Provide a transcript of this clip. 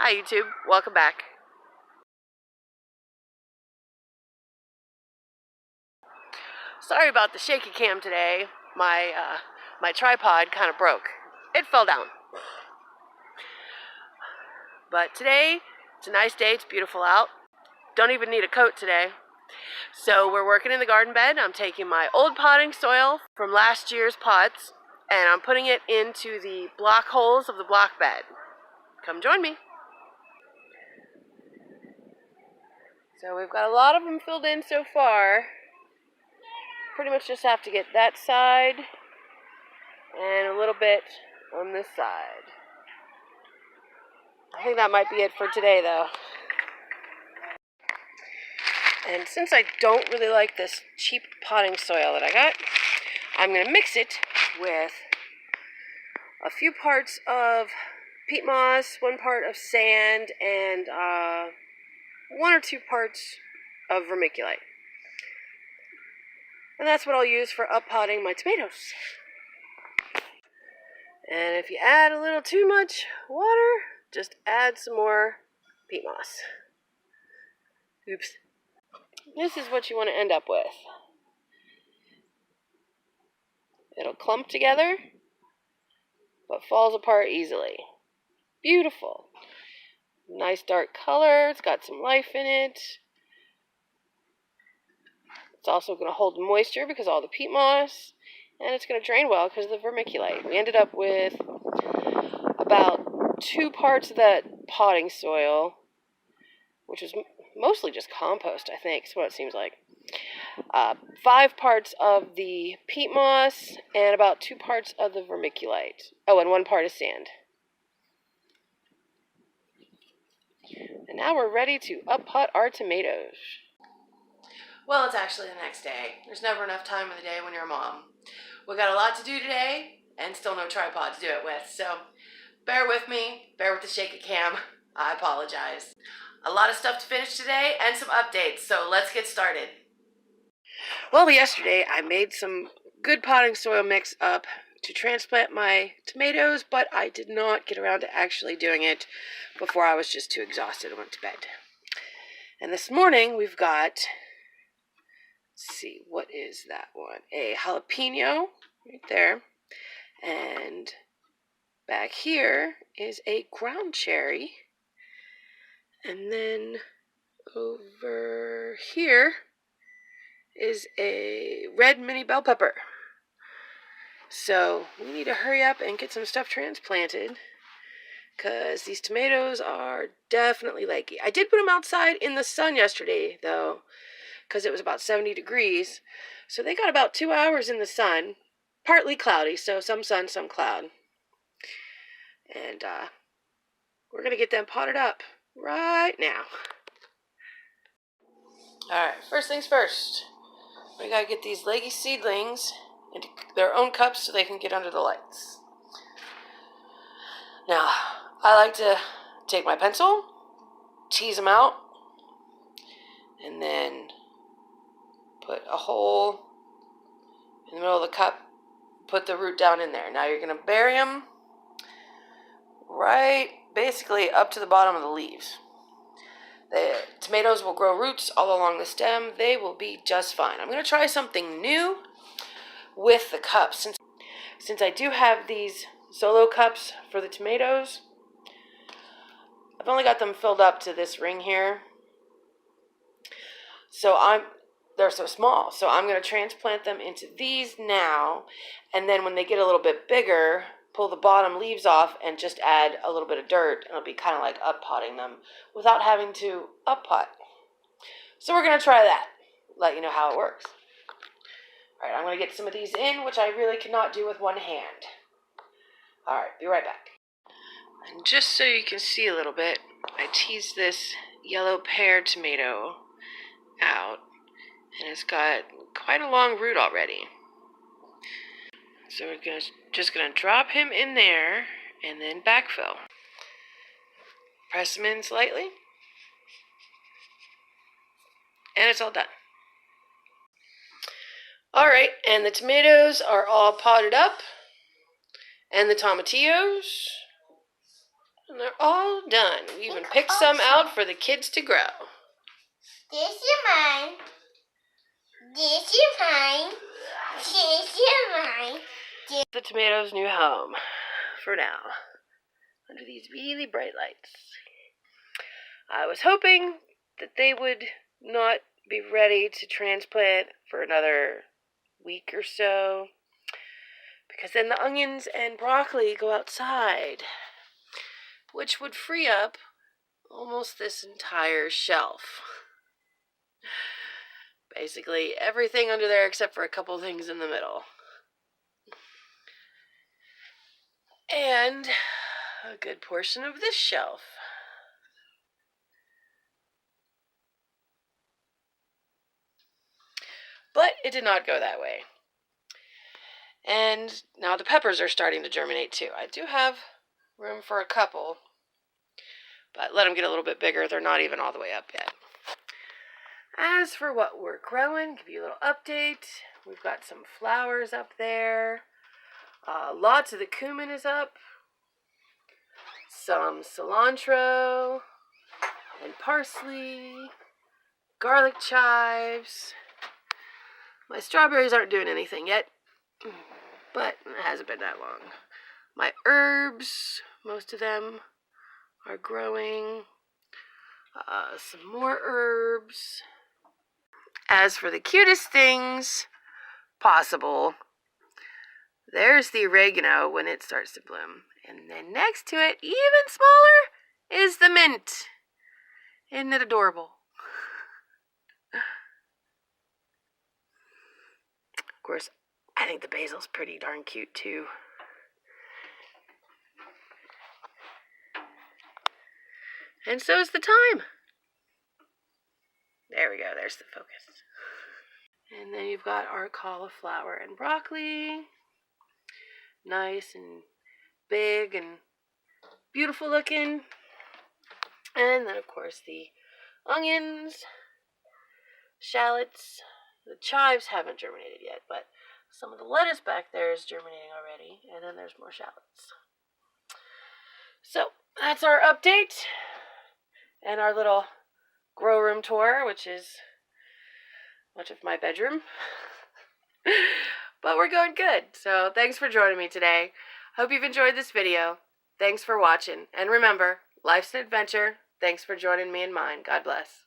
Hi YouTube, welcome back. Sorry about the shaky cam today. My tripod kind of broke. It fell down. But today, it's a nice day, it's beautiful out. Don't even need a coat today. So we're working in the garden bed. I'm taking my old potting soil from last year's pots and I'm putting it into the block holes of the block bed. Come join me. So we've got a lot of them filled in so far. Pretty much just have to get that side and a little bit on this side. I think that might be it for today though. And since I don't really like this cheap potting soil that I got, I'm going to mix it with a few parts of peat moss, 1 part of sand, and 1 or 2 parts of vermiculite. And that's what I'll use for up-potting my tomatoes. And if you add a little too much water, just add some more peat moss. Oops. This is what you want to end up with. It'll clump together, but falls apart easily. Beautiful. Nice dark color. It's got some life in it. It's also going to hold moisture because of all the peat moss. And it's going to drain well because of the vermiculite. We ended up with about 2 parts of that potting soil, which was mostly just compost, I think, is what it seems like. 5 parts of the peat moss and about 2 parts of the vermiculite. Oh, and 1 part of sand. And now we're ready to up-pot our tomatoes. Well, it's actually the next day. There's never enough time in the day when you're a mom. We got a lot to do today and still no tripod to do it with, so bear with me, bear with the shaky cam. I apologize. A lot of stuff to finish today and some updates, so let's get started. Well, yesterday I made some good potting soil mix up to transplant my tomatoes, but I did not get around to actually doing it before I was just too exhausted and went to bed. And this morning we've got, let's see, what is that one? A jalapeno right there. And back here is a ground cherry. And then over here is a red mini bell pepper. So we need to hurry up and get some stuff transplanted because these tomatoes are definitely leggy. I did put them outside in the sun yesterday though because it was about 70 degrees. So they got about 2 hours in the sun, partly cloudy, so some sun, some cloud. And we're going to get them potted up right now. Alright, first things first. We got to get these leggy seedlings into their own cups so they can get under the lights. Now, I like to take my pencil, tease them out, and then put a hole in the middle of the cup, put the root down in there. Now you're going to bury them right basically up to the bottom of the leaves. The tomatoes will grow roots all along the stem. They will be just fine. I'm going to try something new with the cups. Since I do have these solo cups for the tomatoes, I've only got them filled up to this ring here. So they're so small. So I'm going to transplant them into these now. And then when they get a little bit bigger, pull the bottom leaves off and just add a little bit of dirt. And it'll be kind of like up-potting them without having to up-pot. So we're going to try that. Let you know how it works. All right, I'm going to get some of these in, which I really cannot do with one hand. All right, be right back. And just so you can see a little bit, I teased this yellow pear tomato out, and it's got quite a long root already. So we're just going to drop him in there and then backfill. Press him in slightly, and it's all done. Alright, and the tomatoes are all potted up, and the tomatillos. And they're all done. We even picked some out for the kids to grow. This is mine. This is mine. This is mine. The tomatoes' new home, for now, under these really bright lights. I was hoping that they would not be ready to transplant for another week or so, because then the onions and broccoli go outside, which would free up almost this entire shelf. Basically everything under there except for a couple things in the middle. And a good portion of this shelf. But it did not go that way. And now the peppers are starting to germinate too. I do have room for a couple, but let them get a little bit bigger. They're not even all the way up yet. As for what we're growing, give you a little update. We've got some flowers up there. Lots of the cumin is up. Some cilantro and parsley, garlic chives. My strawberries aren't doing anything yet, but it hasn't been that long. My herbs, most of them are growing. Some more herbs. As for the cutest things possible, there's the oregano when it starts to bloom. And then next to it, even smaller, is the mint. Isn't it adorable? Of course, I think the basil's pretty darn cute too. And so is the thyme. There we go, there's the focus. And then you've got our cauliflower and broccoli. Nice and big and beautiful looking. And then, of course, the onions, shallots. The chives haven't germinated yet, but some of the lettuce back there is germinating already. And then there's more shallots. So that's our update and our little grow room tour, which is much of my bedroom. But we're going good. So thanks for joining me today. Hope you've enjoyed this video. Thanks for watching. And remember, life's an adventure. Thanks for joining me in mine. God bless.